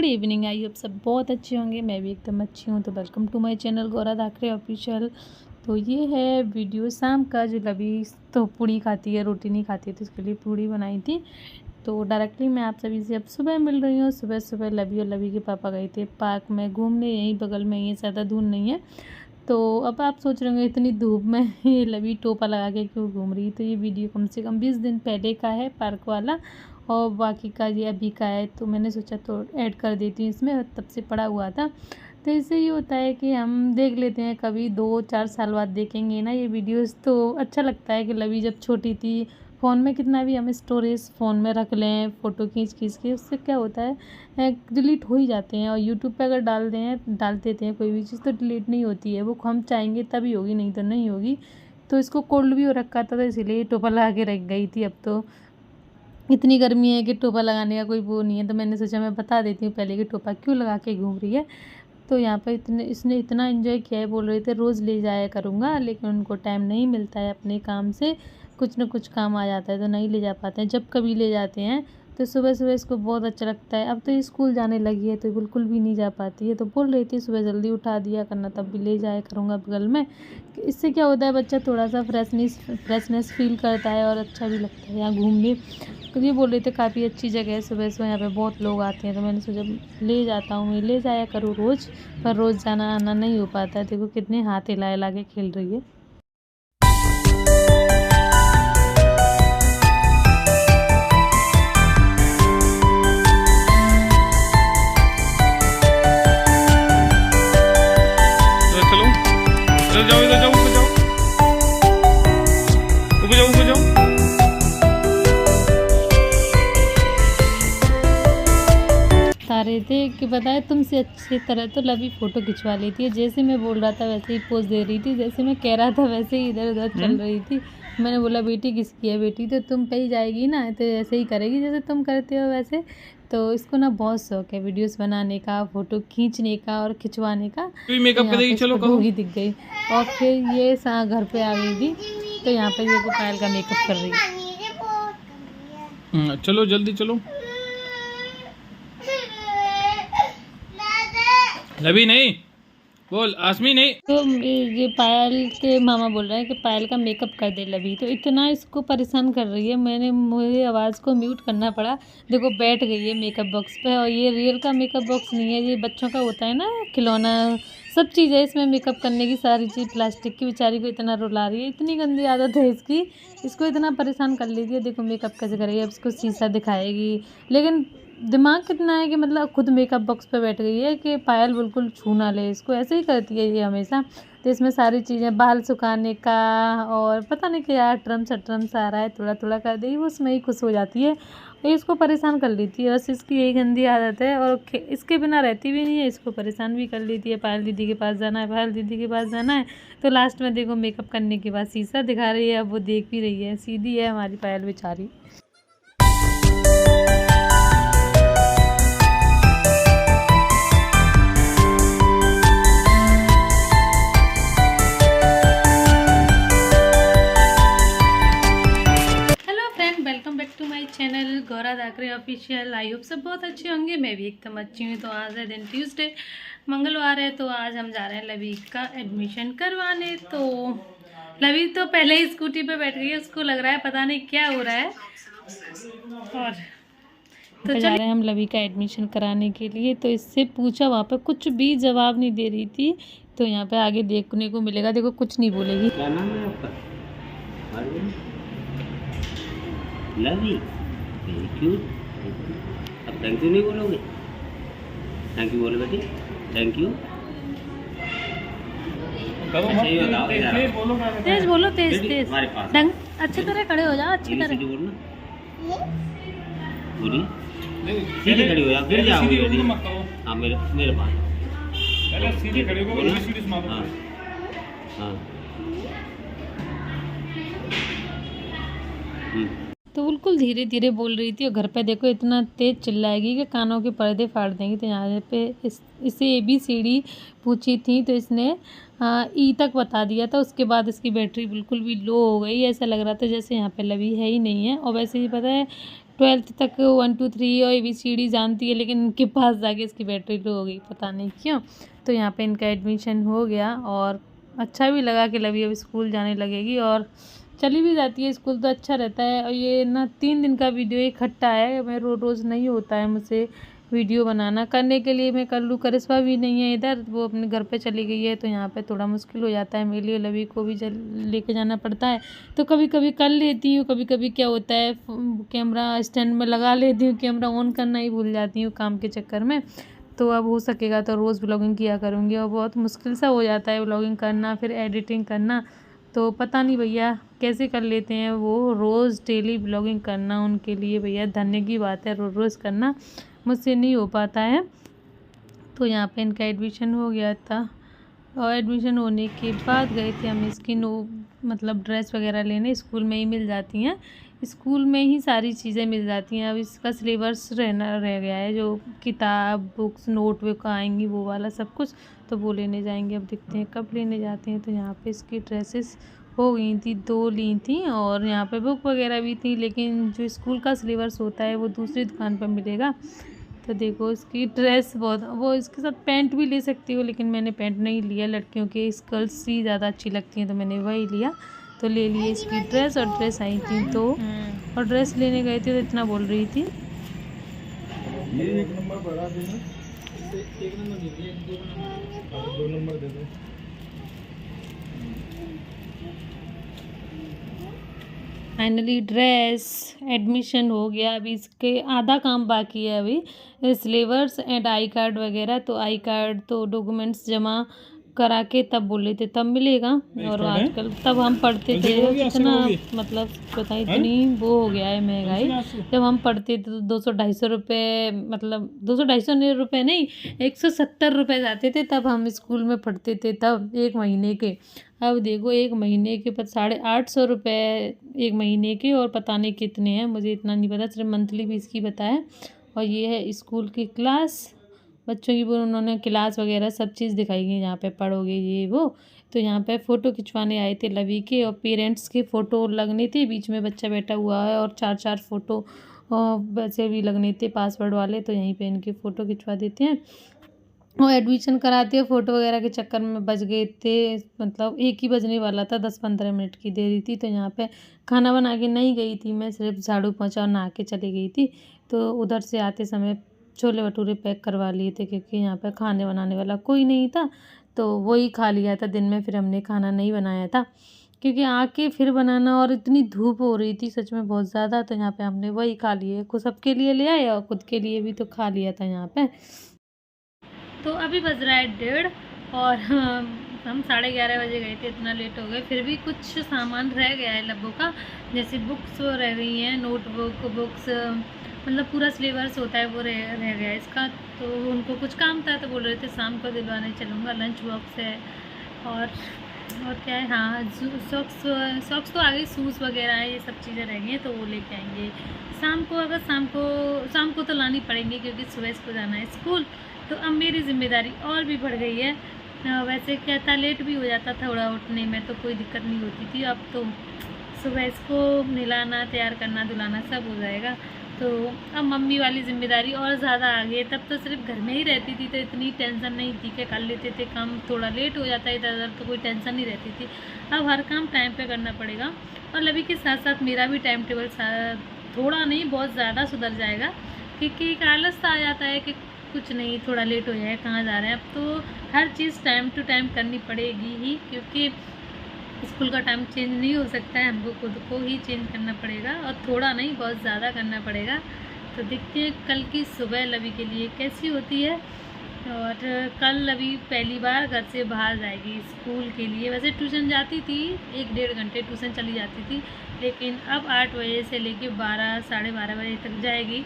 Evening. आई hope सब बहुत अच्छे होंगे, मैं भी एकदम अच्छी हूँ। तो welcome to my channel Gaura Dhakre official. तो ये है वीडियो शाम का। जो लवी तो पूड़ी खाती है, रोटी नहीं खाती है, तो इसके लिए पूड़ी बनाई थी। तो डायरेक्टली मैं आप सभी से अब सुबह मिल रही हूँ। सुबह सुबह लवी और लवी के पापा गए थे पार्क में घूमने, यहीं बगल में ही, ज़्यादा दूर नहीं है। तो अब आप सोच रहे होंगे इतनी धूप में ये लवी टोपा लगा के क्यों घूम रही। तो ये वीडियो कम से कम 20 दिन पहले का है पार्क वाला, और बाकी का ये अभी का है। तो मैंने सोचा तो ऐड कर देती हूँ इसमें, तब से पड़ा हुआ था। तो इससे ये होता है कि हम देख लेते हैं, कभी 2-4 साल बाद देखेंगे ना ये वीडियोस, तो अच्छा लगता है कि लवी जब छोटी थी, फ़ोन में कितना भी हम स्टोरेज फ़ोन में रख लें, फ़ोटो खींच के, उससे क्या होता है डिलीट हो ही जाते हैं। और यूट्यूब पे अगर डाल देते हैं कोई भी चीज़, तो डिलीट नहीं होती है वो, हम चाहेंगे तभी होगी, नहीं तो नहीं होगी। तो इसको कोल्ड भी हो रखा था, तो इसीलिए टोपा लगा के रख गई थी। अब तो इतनी गर्मी है कि टोपा लगाने का कोई वो नहीं है, तो मैंने सोचा मैं बता देती हूँ पहले कि टोपा क्यों लगा के घूम रही है। तो यहाँ पर इसने इतना एंजॉय किया है, बोल रहे थे रोज़ ले जाया करूँगा, लेकिन उनको टाइम नहीं मिलता है अपने काम से, कुछ ना कुछ काम आ जाता है तो नहीं ले जा पाते हैं। जब कभी ले जाते हैं तो सुबह सुबह इसको बहुत अच्छा लगता है। अब तो ये स्कूल जाने लगी है तो बिल्कुल भी नहीं जा पाती है। तो बोल रही थी सुबह जल्दी उठा दिया करना, तब भी ले जाया करूँगा बगल में। इससे क्या होता है, बच्चा थोड़ा सा फ्रेशनेस फील करता है और अच्छा भी लगता है यहाँ घूमने। तो ये बोल रहे थे काफ़ी अच्छी जगह है, सुबह सुबह यहाँ पे बहुत लोग आते हैं। तो मैंने सोचा ले जाता हूँ, मैं ले जाया करूँ रोज़, पर रोज़ जाना आना नहीं हो पाता है। देखो कितने हाथ हिला हिला के खेल रही है। चलो जाओ, इधर जाओ, ऊपर जाओ, ऊपर जाओ, ऊपर जाओ। रहे थे कि बताए तुमसे अच्छी तरह तो लवी फ़ोटो खिंचवा लेती है। जैसे मैं बोल रहा था वैसे ही पोज दे रही थी, जैसे मैं कह रहा था वैसे ही इधर उधर चल रही थी। मैंने बोला बेटी किसकी है, बेटी तो तुम पे ही जाएगी ना, तो ऐसे ही करेगी जैसे तुम करते हो वैसे। तो इसको ना बहुत शौक है वीडियोस बनाने का, फ़ोटो खींचने का और खिंचवाने का। मेकअप करेगी, चलो करो। डोगी दिख गई और फिर ये घर पे आ गई थी। तो यहाँ पर ये पायल का मेकअप कर रही है। चलो जल्दी चलो। लवी नहीं बोल, आसमी नहीं। तो ये पायल के मामा बोल रहे हैं कि पायल का मेकअप कर दे लवी। तो इतना इसको परेशान कर रही है, मुझे आवाज़ को म्यूट करना पड़ा। देखो बैठ गई है मेकअप बॉक्स पे, और ये रियल का मेकअप बॉक्स नहीं है, ये बच्चों का होता है ना खिलौना, सब चीज़ है इसमें मेकअप करने की, सारी चीज़ प्लास्टिक की। बेचारी को इतना रुला रही है, इतनी गंदी आदत है इसकी, इसको इतना परेशान कर लीजिए। है देखो मेकअप कैसे करेगी, अब इसको शीशा दिखाएगी। लेकिन दिमाग कितना है कि मतलब खुद मेकअप बॉक्स पे बैठ गई है कि पायल बिल्कुल छू ना ले इसको, ऐसे ही करती है ये हमेशा। तो इसमें सारी चीज़ें, बाल सुखाने का और पता नहीं क्या ट्रम आ रहा है, थोड़ा थोड़ा कर देगी, वो उसमें ही खुश हो जाती है। ये इसको परेशान कर लेती है, बस इसकी यही गंदी आदत है। और इसके बिना रहती भी नहीं है, इसको परेशान भी कर लेती है। पायल दीदी के पास जाना है, पायल दीदी के पास जाना है। तो लास्ट में देखो मेकअप करने के बाद शीशा दिखा रही है, अब वो देख भी रही है। सीधी है हमारी पायल बेचारी। Channel Gaura Dhakre official. I hope सब बहुत अच्छे होंगे, मैं भी एकदम अच्छी हूँ। तो आज है दिन ट्यूसडे, मंगलवार है। तो आज हम जा रहे हैं लवी का एडमिशन करवाने। तो लवी तो पहले ही स्कूटी पे बैठ गई है, उसको लग रहा है पता नहीं क्या हो रहा है। और तो जा रहे हैं हम लवी का एडमिशन कराने के लिए। तो इससे पूछा, वहाँ पे कुछ भी जवाब नहीं दे रही थी। तो यहाँ पे आगे देखने को मिलेगा, देखो कुछ नहीं बोलेगी। क्या नाम है आपका? लवी। Thank you. अब थैंक यू नहीं बोलोगे? थैंक यू बोलो बेटी, थैंक यू। तेज बोलो, तेज तेज ढंग, अच्छी तरह खड़े हो जाओ, अच्छी तरह बोलना। बोलिए, सीधे खड़ी हो जाओ, गिर जाओगे बेटी। हाँ मेरे पास सीधे खड़े हो। हाँ हाँ। तो बिल्कुल धीरे धीरे बोल रही थी, और घर पे देखो इतना तेज़ चिल्लाएगी कि कानों के पर्दे फाड़ देंगी। तो यहाँ पे इससे ABCD पूछी थी, तो इसने ई तक बता दिया था। उसके बाद इसकी बैटरी बिल्कुल भी लो हो गई, ऐसा लग रहा था जैसे यहाँ पे लवी है ही नहीं है। और वैसे ही पता है 12th तक 1 2 3 और ABCD जानती है, लेकिन इनके पास जाके इसकी बैटरी लो हो गई, पता नहीं क्यों। तो यहाँ पे इनका एडमिशन हो गया और अच्छा भी लगा कि लवी अब स्कूल जाने लगेगी और चली भी जाती है स्कूल, तो अच्छा रहता है। और ये ना 3 दिन का वीडियो इकट्ठा है, मैं रोज़ नहीं होता है मुझसे वीडियो बनाना, करने के लिए मैं कर लूँ। करिश्मा भी नहीं है इधर, वो अपने घर पे चली गई है, तो यहाँ पे थोड़ा मुश्किल हो जाता है मेरे लिए, लवी को भी लेके जाना पड़ता है। तो कभी कभी कर लेती हूँ, कभी कभी क्या होता है कैमरा स्टैंड में लगा लेती हूँ, कैमरा ऑन करना ही भूल जाती हूँ काम के चक्कर में। तो अब हो सकेगा तो रोज़ व्लॉगिंग किया करूँगी, और बहुत मुश्किल सा हो जाता है व्लॉगिंग करना, फिर एडिटिंग करना। तो पता नहीं भैया कैसे कर लेते हैं वो, रोज़ डेली व्लॉगिंग करना उनके लिए भैया धन्य की बात है, रोज़ करना मुझसे नहीं हो पाता है। तो यहाँ पे इनका एडमिशन हो गया था, और एडमिशन होने के बाद गए थे हम इसकी मतलब ड्रेस वगैरह लेने, स्कूल में ही मिल जाती हैं, स्कूल में ही सारी चीज़ें मिल जाती हैं। अब इसका सिलेबस रह गया है, जो किताब बुक्स नोटबुक आएंगी वो वाला सब कुछ, तो वो लेने जाएंगे। अब देखते हैं कब लेने जाते हैं। तो यहाँ पे इसकी ड्रेसेस हो गई थी, 2 ली थी, और यहाँ पे बुक वगैरह भी थी, लेकिन जो स्कूल का सिलेबस होता है वो दूसरी दुकान पर मिलेगा। तो देखो इसकी ड्रेस बहुत, वो इसके साथ पैंट भी ले सकती हो, लेकिन मैंने पैंट नहीं लिया, लड़कियों के स्कर्ट्स ही ज़्यादा अच्छी लगती हैं, तो मैंने वही लिया। तो ले लिए इसकी ड्रेस, और ड्रेस आई थी तो, और ड्रेस लेने गए थे तो इतना बोल रही थी। ये 1 नंबर बढ़ा देना, 1 नंबर दे दो, 2 नंबर दे दो। फाइनली ड्रेस एडमिशन हो गया, अभी इसके आधा काम बाकी है, अभी सिलेबस एंड आई कार्ड वगैरह। तो आई कार्ड तो डॉक्यूमेंट्स जमा करा के तब बोले थे तब मिलेगा, और आजकल तब हम पढ़ते थे इतना, मतलब पता इतनी वो हो गया है महंगाई। जब हम पढ़ते थे तो 200-250 रुपये, मतलब 200-250 रुपये नहीं, 170 रुपये जाते थे तब हम स्कूल में पढ़ते थे, तब 1 महीने के। अब देखो 1 महीने के 850 रुपये 1 महीने के, और पता नहीं कितने हैं, मुझे इतना नहीं पता, सिर्फ मंथली भी इसकी बताया। और ये है स्कूल की क्लास बच्चों की, उन्होंने क्लास वगैरह सब चीज़ दिखाई गई, यहाँ पे पढ़ोगे ये वो। तो यहाँ पे फ़ोटो खिंचवाने आए थे लवी के, और पेरेंट्स के फ़ोटो लगने थे, बीच में बच्चा बैठा हुआ है, और 4-4 फ़ोटो वैसे भी लगने थे पासवर्ड वाले, तो यहीं पे इनके फ़ोटो खिंचवा देते हैं। और एडमिशन कराते हैं, फ़ोटो वगैरह के चक्कर में बज गए थे, मतलब 1 ही बजने वाला था, 10-15 मिनट की देरी थी। तो यहाँ पे खाना बना के नहीं गई थी मैं, सिर्फ झाड़ू पोंछा और नहा के चली गई थी। तो उधर से आते समय छोले भटूरे पैक करवा लिए थे, क्योंकि यहाँ पे खाने बनाने वाला कोई नहीं था, तो वही खा लिया था दिन में, फिर हमने खाना नहीं बनाया था, क्योंकि आके फिर बनाना, और इतनी धूप हो रही थी सच में बहुत ज़्यादा। तो यहाँ पे हमने वही खा लिए, खुद सबके लिए ले आए और खुद के लिए भी तो खा लिया था यहाँ पे। तो अभी बज रहा है 1:30, और हम 11:30 बजे गए थे, इतना लेट हो गए। फिर भी कुछ सामान रह गया है लब्बों का, जैसे बुक्स रह गई हैं, नोटबुक बुक्स, मतलब पूरा सिलेबस होता है वो रह गया है इसका। तो उनको कुछ काम था, तो बोल रहे थे शाम को दिलवाने चलूँगा। लंच बॉक्स है, और क्या है, हाँ सॉक्स तो आ गई, शूज़ वगैरह है, ये सब चीज़ें रह गई हैं, तो वो लेके आएंगे शाम को। अगर शाम को तो लानी पड़ेंगी, क्योंकि सुबह को जाना है स्कूल। तो अब मेरी जिम्मेदारी और भी बढ़ गई है। वैसे क्या था, लेट भी हो जाता था थोड़ा उठने में, तो कोई दिक्कत नहीं होती थी। अब तो सुबह इसको नहलाना, तैयार करना, धुलाना सब हो जाएगा। तो अब मम्मी वाली जिम्मेदारी और ज़्यादा आ गई है। तब तो सिर्फ घर में ही रहती थी, तो इतनी टेंशन नहीं थी कि कर लेते थे काम, थोड़ा लेट हो जाता है इधर उधर, तो कोई टेंशन नहीं रहती थी। अब हर काम टाइम पे करना पड़ेगा, और लवी के साथ साथ मेरा भी टाइम टेबल थोड़ा नहीं बहुत ज़्यादा सुधर जाएगा, क्योंकि एक आलस आ जाता है कि कुछ नहीं, थोड़ा लेट हो जाए, कहाँ जा रहे हैं। अब तो हर चीज़ टाइम टू टाइम करनी पड़ेगी ही, क्योंकि स्कूल का टाइम चेंज नहीं हो सकता है, हमको खुद को ही चेंज करना पड़ेगा, और थोड़ा नहीं बहुत ज़्यादा करना पड़ेगा। तो देखते हैं कल की सुबह लवी के लिए कैसी होती है। और कल लवी पहली बार घर से बाहर जाएगी स्कूल के लिए। वैसे ट्यूशन जाती थी, 1-1.5 घंटे ट्यूशन चली जाती थी, लेकिन अब 8 बजे से लेके 12 साढ़े 12 बजे तक जाएगी।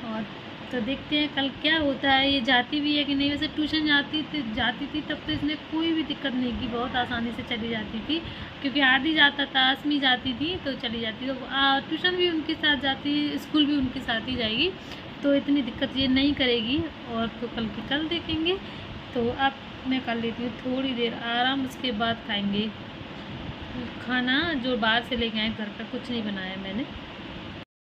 और तो देखते हैं कल क्या होता है, ये जाती भी है कि नहीं। वैसे ट्यूशन जाती थी तब तो इसने कोई भी दिक्कत नहीं की, बहुत आसानी से चली जाती थी, क्योंकि आदि जाता था, असमी जाती थी, तो चली जाती। तो ट्यूशन भी उनके साथ जाती, स्कूल भी उनके साथ ही जाएगी, तो इतनी दिक्कत ये नहीं करेगी। और तो कल की कल देखेंगे। तो अब मैं कर लेती हूँ थोड़ी देर आराम, उसके बाद खाएँगे खाना, जो बाहर से लेके आए, घर पर कुछ नहीं बनाया मैंने।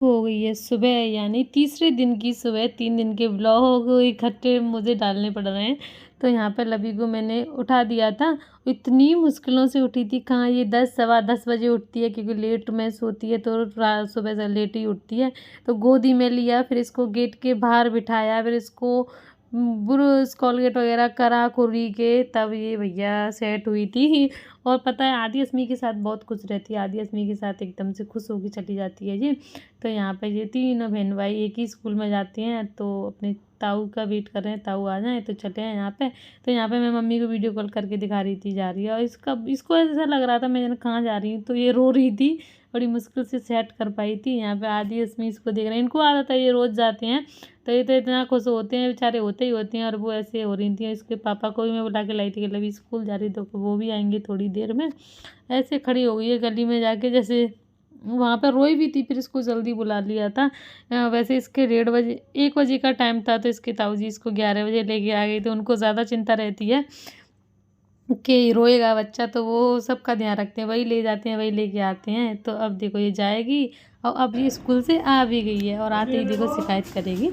हो गई है सुबह, यानी तीसरे दिन की सुबह। 3 दिन के व्लॉग इकट्ठे मुझे डालने पड़ रहे हैं। तो यहाँ पर लबी को मैंने उठा दिया था। इतनी मुश्किलों से उठी थी, कहाँ ये 10 सवा 10 बजे उठती है, क्योंकि लेट में सोती है तो सुबह से लेट ही उठती है। तो गोदी में लिया, फिर इसको गेट के बाहर बिठाया, फिर इसको ब्रश कोलगेट वगैरह करा कुरी के, तब ये भैया सेट हुई थी। और पता है आदि अस्मी के साथ बहुत खुश रहती है, आदि अस्मी के साथ एकदम से खुश होकर चली जाती है जी। तो यहाँ पे ये तीनों बहन भाई एक ही स्कूल में जाती हैं, तो अपने ताऊ का वेट कर रहे हैं, ताऊ आ जाएँ तो चले हैं यहाँ पे। तो यहाँ पे मैं मम्मी को वीडियो कॉल करके दिखा रही थी जा रही है, और इसको ऐसा लग रहा था मैं जाने कहाँ जा रही हूँ, तो ये रो रही थी, बड़ी मुश्किल से सेट कर पाई थी। यहाँ पे आदि अस्मी इसको देख रहे हैं, इनको आदत है, ये रोज़ जाते हैं, तो ये तो इतना खुश होते हैं बेचारे, होते ही होते हैं। और वो ऐसे हो रही थी, इसके पापा को भी मैं बुला के लाई थी कि लवी स्कूल जा रही, तो वो भी आएंगे थोड़ी देर में। ऐसे खड़ी हो गई है गली में जाके, जैसे वहाँ पर रोई भी थी, फिर इसको जल्दी बुला लिया था। वैसे इसके 1:30 1 बजे का टाइम था, तो इसके ताऊ जी इसको 11 बजे लेके आ गई। तो उनको ज़्यादा चिंता रहती है कि रोएगा बच्चा, तो वो सबका ध्यान रखते हैं, वही ले जाते हैं, वही लेके आते हैं। तो अब देखो ये जाएगी, और अब ये स्कूल से आ भी गई है, और आते ही देखो शिकायत करेगी।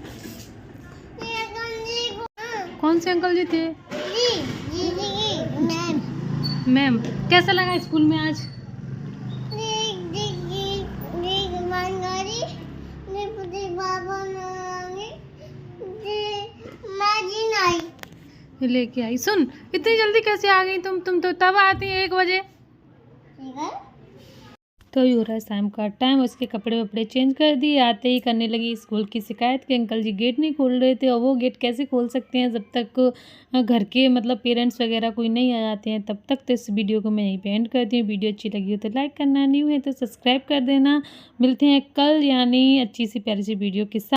कौन से अंकल जी थे? मैम, कैसा लगा स्कूल में आज? लेके आई। सुन, इतनी जल्दी कैसे आ गई तुम तो तब आती हैं 1 बजे। तो ही हो रहा है शाम का टाइम, उसके कपड़े वपड़े चेंज कर दिए, आते ही करने लगी स्कूल की शिकायत कि अंकल जी गेट नहीं खोल रहे थे। और वो गेट कैसे खोल सकते हैं जब तक घर के मतलब पेरेंट्स वगैरह कोई नहीं आ जाते हैं तब तक। तो इस वीडियो को मैं यहीं पे एंड करती हूँ। वीडियो अच्छी लगी हो तो लाइक करना, न्यू है तो सब्सक्राइब कर देना। मिलते हैं कल, यानी अच्छी सी प्यारी सी वीडियो के साथ।